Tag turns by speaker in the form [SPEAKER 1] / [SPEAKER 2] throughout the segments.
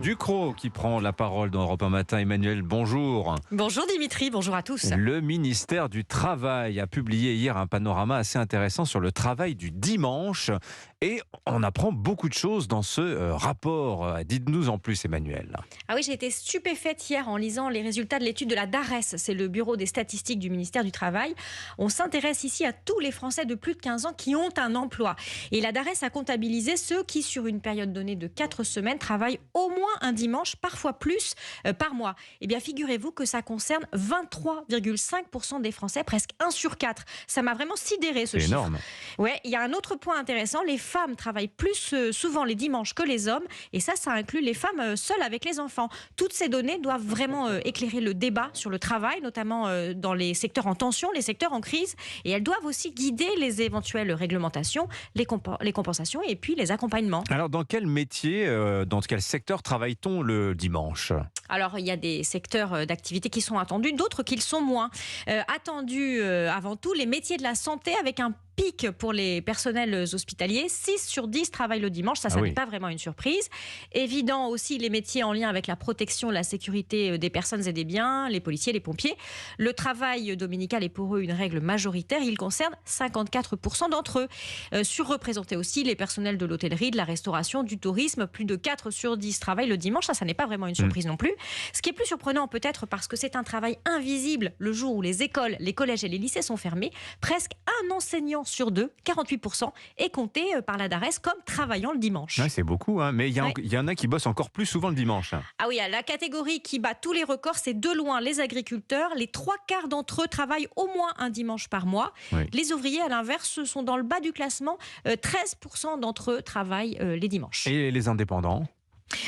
[SPEAKER 1] Ducrot qui prend la parole dans Europe 1 Matin. Emmanuel, bonjour.
[SPEAKER 2] Bonjour Dimitri, bonjour à tous.
[SPEAKER 1] Le ministère du Travail a publié hier un panorama assez intéressant sur le travail du dimanche. Et on apprend beaucoup de choses dans ce rapport. Dites-nous en plus, Emmanuel.
[SPEAKER 2] Ah oui, j'ai été stupéfaite hier en lisant les résultats de l'étude de la DARES, c'est le bureau des statistiques du ministère du Travail. On s'intéresse ici à tous les Français de plus de 15 ans qui ont un emploi. Et la DARES a comptabilisé ceux qui, sur une période donnée de 4 semaines, travaillent au moins un dimanche, parfois plus, par mois. Eh bien, figurez-vous que ça concerne 23,5% des Français, presque 1 sur 4. Ça m'a vraiment sidéré ce chiffre.
[SPEAKER 1] C'est énorme.
[SPEAKER 2] Ouais, il y a un autre point intéressant, les femmes travaillent plus souvent les dimanches que les hommes, et ça inclut les femmes seules avec les enfants. Toutes ces données doivent vraiment éclairer le débat sur le travail, notamment dans les secteurs en tension, les secteurs en crise, et elles doivent aussi guider les éventuelles réglementations, les compensations et puis les accompagnements.
[SPEAKER 1] Alors, dans quel métier, dans quel secteur travaille-t-on le dimanche ?
[SPEAKER 2] Alors, il y a des secteurs d'activité qui sont attendus, d'autres qui le sont moins. Attendus avant tout, les métiers de la santé avec un pic pour les personnels hospitaliers. 6 sur 10 travaillent le dimanche, ça n'est pas vraiment une surprise. Évident aussi les métiers en lien avec la protection, la sécurité des personnes et des biens, les policiers, les pompiers. Le travail dominical est pour eux une règle majoritaire, il concerne 54% d'entre eux. Surreprésentés aussi les personnels de l'hôtellerie, de la restauration, du tourisme. Plus de 4 sur 10 travaillent le dimanche, ça n'est pas vraiment une surprise non plus. Ce qui est plus surprenant peut-être parce que c'est un travail invisible le jour où les écoles, les collèges et les lycées sont fermés. Presque un enseignant sur 2, 48%, est compté par la DARES comme travaillant le dimanche.
[SPEAKER 1] Ouais, c'est beaucoup, hein, mais il y en a qui bossent encore plus souvent le dimanche.
[SPEAKER 2] Ah oui, la catégorie qui bat tous les records, c'est de loin les agriculteurs. Les 3/4 d'entre eux travaillent au moins un dimanche par mois. Oui. Les ouvriers, à l'inverse, sont dans le bas du classement. 13% d'entre eux travaillent les dimanches.
[SPEAKER 1] Et les indépendants ?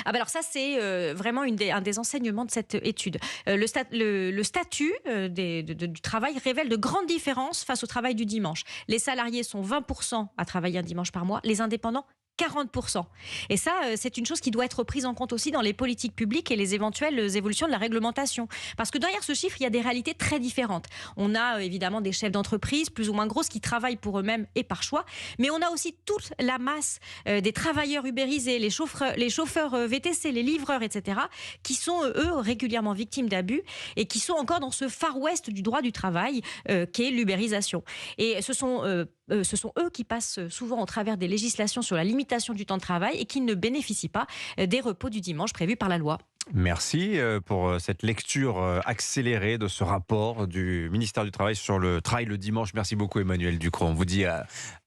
[SPEAKER 2] Ah ben alors ça, c'est vraiment un des enseignements de cette étude. Le statut du travail révèle de grandes différences face au travail du dimanche. Les salariés sont 20% à travailler un dimanche par mois, les indépendants 40%. Et ça, c'est une chose qui doit être prise en compte aussi dans les politiques publiques et les éventuelles évolutions de la réglementation. Parce que derrière ce chiffre, il y a des réalités très différentes. On a évidemment des chefs d'entreprise plus ou moins grosses qui travaillent pour eux-mêmes et par choix. Mais on a aussi toute la masse des travailleurs ubérisés, les chauffeurs VTC, les livreurs, etc., qui sont, eux, régulièrement victimes d'abus et qui sont encore dans ce Far West du droit du travail qu'est l'ubérisation. Et ce sont eux qui passent souvent au travers des législations sur la limitation du temps de travail et qui ne bénéficient pas des repos du dimanche prévus par la loi.
[SPEAKER 1] Merci pour cette lecture accélérée de ce rapport du ministère du Travail sur le travail le dimanche. Merci beaucoup Emmanuel Ducrot. On vous dit,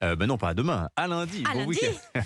[SPEAKER 1] non pas à demain, à lundi.
[SPEAKER 2] À lundi.
[SPEAKER 1] Week-end.